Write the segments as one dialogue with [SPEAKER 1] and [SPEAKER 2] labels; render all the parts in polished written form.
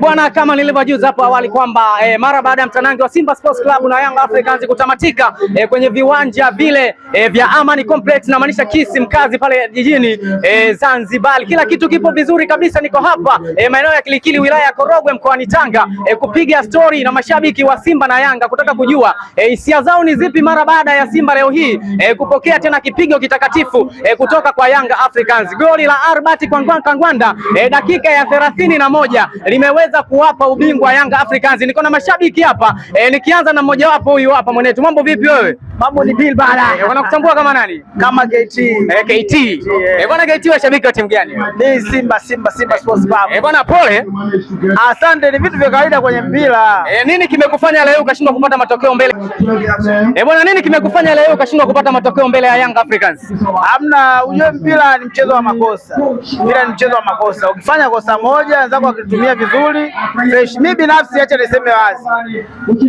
[SPEAKER 1] Bwana, kama nilivyojuza hapo awali kwamba mara baada ya mtanange wa Simba Sports Club na Young Africans kutamatika kwenye viwanja vile vya Amani Complex na maanisha Kisimkazi pale jijini Zanzibar, kila kitu kipo vizuri kabisa. Niko hapa maeneo ya Kilikili, wilaya ya Korogwe, mkoani Tanga, kupiga story na mashabiki wa Simba na Yanga kutaka kujua hisia zao ni zipi mara baada ya Simba leo hii kupokea tena kipigo kitakatifu kutoka kwa Young Africans. Goli la Albert Kangwanda dakika ya 31 limeweza kuwapa ubingwa Young Africans. Niko na mashabiki hapa nikianza na mmoja wapo, huyu hapa mwenetu. Mambo vipi wewe?
[SPEAKER 2] Mambo ni Bill bana.
[SPEAKER 1] Wanakutambua kama nani?
[SPEAKER 2] Kama KT.
[SPEAKER 1] KT. Bwana KT, wa shabiki wa timu gani?
[SPEAKER 2] Ni Simba Sports Club.
[SPEAKER 1] Bwana pole.
[SPEAKER 2] Asante, ni vitu vya kawaida kwenye mpira.
[SPEAKER 1] Nini kimekufanya leo ukashindwa kupata matokeo mbele? Bwana, nini kimekufanya leo ukashindwa kupata matokeo mbele ya Young Africans?
[SPEAKER 2] Hamna, ujue mpira ni mchezo wa makosa. Mpira ni mchezo wa makosa. Ukifanya kosa moja, wenzako wakitumia vizuri, fresh. Mimi binafsi acha niseme wazi.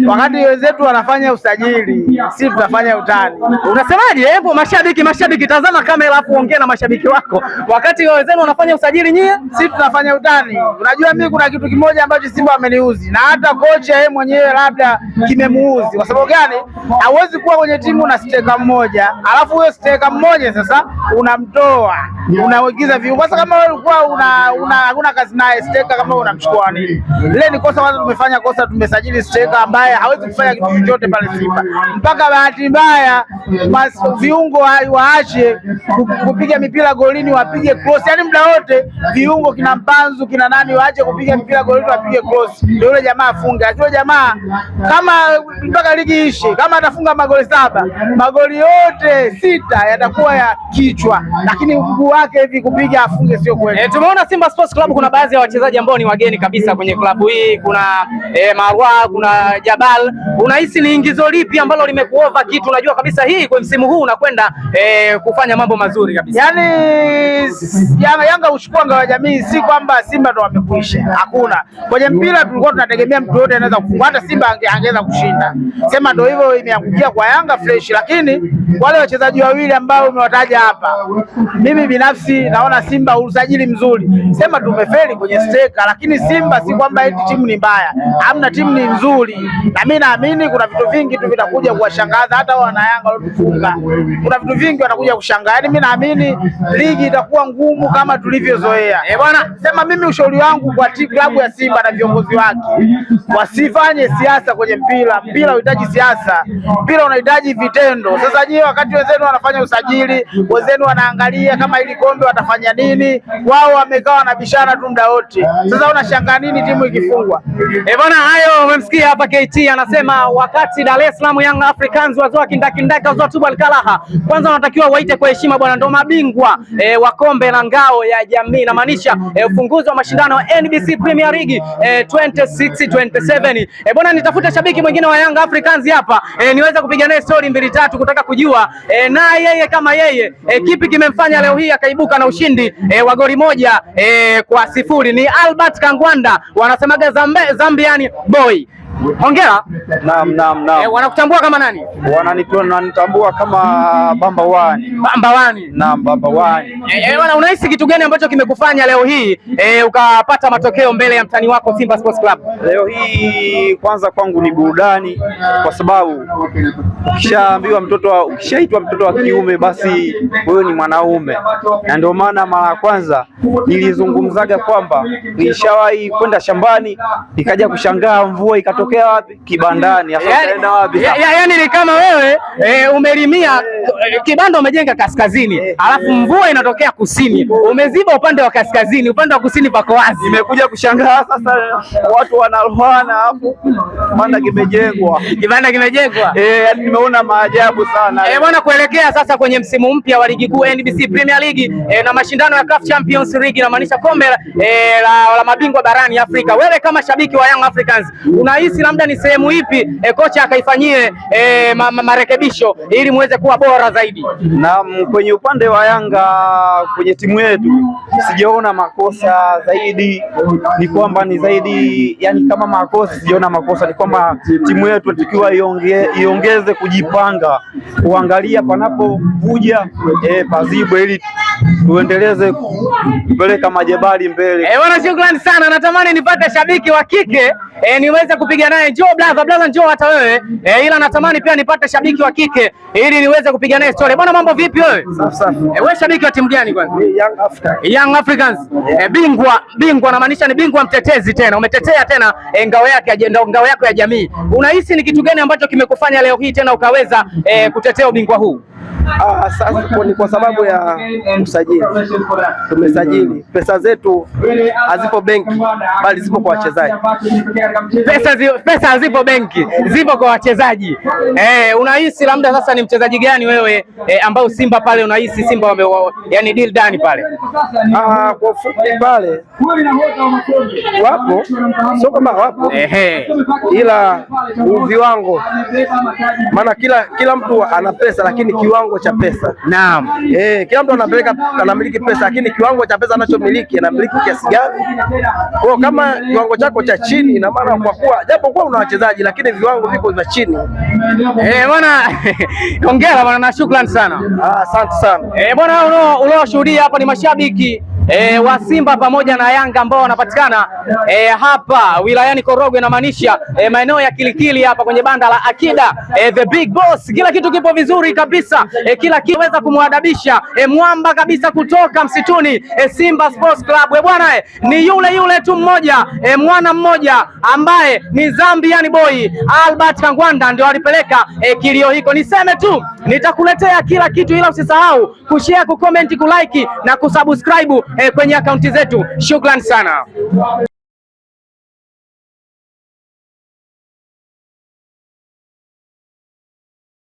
[SPEAKER 2] Wakati wenzetu wanafanya usajili, sisi tunafanya utani.
[SPEAKER 1] Unasemaje? Hebu mashabiki tazama kamera hapo, ongea na mashabiki wako. Wakati wenzenu wanafanya usajili, nyie
[SPEAKER 2] sisi tunafanya utani. Unajua mimi kuna kitu kimoja ambacho Simba ameniuzi na hata kocha yeye mwenyewe labda kimemuuzi. Kwa sababu gani? Hauwezi kuwa kwenye timu na steka mmoja, alafu huyo steka mmoja sasa unamtoa, unaigiza viungo. Sasa kama wewe ulikuwa hakuna kazi naye steka, kama unamchukua nini? Ile ni kosa kwanza tumefanya kosa, tumesajili steka ambaye hawezi kufanya kitu chochote pale Simba. Mpaka bahati mbaya viungo waache kupiga mipira golini, wapige cross. Yaani muda wote viungo kina Mpanzu kina nani waache kupiga mpira golini, wapige cross. Ndio yule jamaa afunge. Yule jamaa kama mpaka ligi ishe, kama atafunga magoli 7, magoli yote 6 yatakuwa ya kichwa, lakini mguu wake hivi kupiga afunge sio kweli.
[SPEAKER 1] Tumeona Simba Sports Club kuna baadhi ya wachezaji ambao ni wageni kabisa kwenye klabu hii. Kuna Marwa, kuna Jabal. Unahisi ni ingizo lipi ambalo limekuova kitu? Unajua kabisa hii kwa msimu huu unakwenda kufanya mambo mazuri kabisa.
[SPEAKER 2] Yaani Yanga uchukua ngao ya jamii, si kwamba Simba ndo wamekuisha. Hakuna. Kwenye mpira tulikuwa tunategemea mtu yote anaweza kufunga. Hata Simba angeweza kushinda. Sema ndio hivyo imeangukia kwa Yanga fresh, lakini wale wachezaji wawili ambao umewataja hapa, mimi binafsi naona Simba usajili mzuri. Sema tumefeli kwenye steka, lakini Simba si kwamba eti timu ni mbaya. Hamna, timu ni nzuri. Na mimi naamini kuna vitu vingi tu vitakuja kuwashangaza hata wana Yanga waliotufunga. Kuna vitu vingi watakuja kushangaa. Yaani mimi naamini ligi itakuwa ngumu kama tulivyozoea.
[SPEAKER 1] Bwana,
[SPEAKER 2] sema mimi ushauri wangu kwa klabu ya Simba na viongozi wake, wasifanye siasa kwenye mpira. Mpira unahitaji siasa. Mpira unahitaji vitendo. Sasa nyie wakati wenzenu wanafanya usajili, wenzenu wanaangalia kama ili kombe watafanya nini, wao wamekaa wanabishana tu muda wote. Sasa unashangaa nini timu ikifungwa?
[SPEAKER 1] Bwana, hayo umemsikia hapa KT anasema wakati Dar es Salaam Young Africans wazoa kindakindaka wazoa Tubal Kalaha, kwanza wanatakiwa waite kwa heshima bwana, ndo mabingwa wa kombe la ngao ya jamii, na maanisha ufunguzi wa mashindano ya NBC Premier League 26-27. Bwana, nitafuta shabiki mwingine wa Young Africans hapa niweza kupiga naye story 2-3 kutaka kujua na yeye kama yeye kipi kimemfanya leo hii akaibuka na ushindi wa goli 1-0. Ni Albert Kangwanda, wanasemaga Zambian boy. Hongera.
[SPEAKER 2] Naam.
[SPEAKER 1] Wanakutambua kama nani?
[SPEAKER 2] Wananitambua kama Bamba Wani. Naam, Bamba Wani.
[SPEAKER 1] Bwana, unahisi kitu gani ambacho kimekufanya leo hii ukapata matokeo mbele ya mtani wako Simba Sports Club?
[SPEAKER 3] Leo hii kwanza kwangu ni burudani, kwa sababu ukishaitwa mtoto wa kiume basi wewe ni mwanaume, na ndio maana mara ya kwanza nilizungumzaga kwamba nilishawahi kwenda shambani nikaja kushangaa mvua ikatokea wapi? Kibandani. Utaenda wapi?
[SPEAKER 1] Yaani ni kama wewe umelimia kibanda, umejenga kaskazini, alafu mvua inatokea kusini, umeziba upande wa kaskazini, upande wa kusini pako wazi.
[SPEAKER 3] Nimekuja kushangaa sasa watu wanaluana, alafu kibanda kimejengwa. Yaani nimeona maajabu sana.
[SPEAKER 1] Bwana, kuelekea sasa kwenye msimu mpya wa ligi kuu NBC Premier League na mashindano ya CAF Champions League, inamaanisha kombe la mabingwa barani Afrika, wewe kama shabiki wa Young Africans unahisi unahisi labda ni sehemu ipi kocha akaifanyie marekebisho ili muweze kuwa bora zaidi?
[SPEAKER 3] Na kwenye upande wa Yanga, kwenye timu yetu sijaona makosa zaidi, ni kwamba ni zaidi, yani kama makosa sijaona makosa, ni kwamba timu yetu inatakiwa iongeze kujipanga, kuangalia panapovuja pazibwe, ili tuendeleze kupeleka majebali mbele.
[SPEAKER 1] Bwana, shukrani sana. Natamani nipate shabiki wa kike niweze kupiga naye. Njoo brother, njoo hata wewe ila natamani pia nipate shabiki wa kike ili niweze kupiga naye story. Bwana, mambo vipi wewe?
[SPEAKER 2] Safi.
[SPEAKER 1] Wewe shabiki wa timu gani kwanza?
[SPEAKER 2] Young Africans.
[SPEAKER 1] Young Africans. Bingwa namaanisha ni bingwa mtetezi tena. Umetetea tena ngao yako ya jamii. Unahisi ni kitu gani ambacho kimekufanya leo hii tena ukaweza kutetea ubingwa huu?
[SPEAKER 2] Sasa ni kwa sababu ya usajili. Tumesajili, pesa zetu hazipo benki bali zipo kwa wachezaji.
[SPEAKER 1] Pesa hazipo benki, zipo kwa wachezaji. Unahisi labda sasa ni mchezaji gani wewe ambao Simba pale unahisi Simba yani deal dani pale?
[SPEAKER 2] Kwa ufupi pale wapo, sio kama wapo, ila viwango, maana kila mtu ana pesa lakini kiwango cha pesa.
[SPEAKER 1] Naam.
[SPEAKER 2] Kila mtu anamiliki pesa lakini kiwango cha pesa anachomiliki anamiliki kiasi gani? Kwa kama kiwango chako cha chini, ina maana kwa kuwa japo kuwa una wachezaji lakini viwango viko vya chini.
[SPEAKER 1] Bwana hongera bwana na shukrani sana.
[SPEAKER 2] Asante sana.
[SPEAKER 1] Bwana, unaoshuhudia hapa ni mashabiki wa Simba pamoja na Yanga ambao wanapatikana hapa wilayani Korogwe, inamaanisha maeneo ya Kilikili hapa kwenye banda la Akida the big boss. Kila kitu kipo vizuri kabisa, kila kitu weza kumwadabisha mwamba kabisa kutoka msituni Simba Sports Club. Bwana ni yule tu mmoja mwana mmoja ambaye ni Zambian boy Albert Kangwanda ndio alipeleka kilio hiko. Niseme tu nitakuletea kila kitu, ila usisahau kushare, kucomment, kulike na kusubscribe kwenye akaunti zetu. Shukrani sana.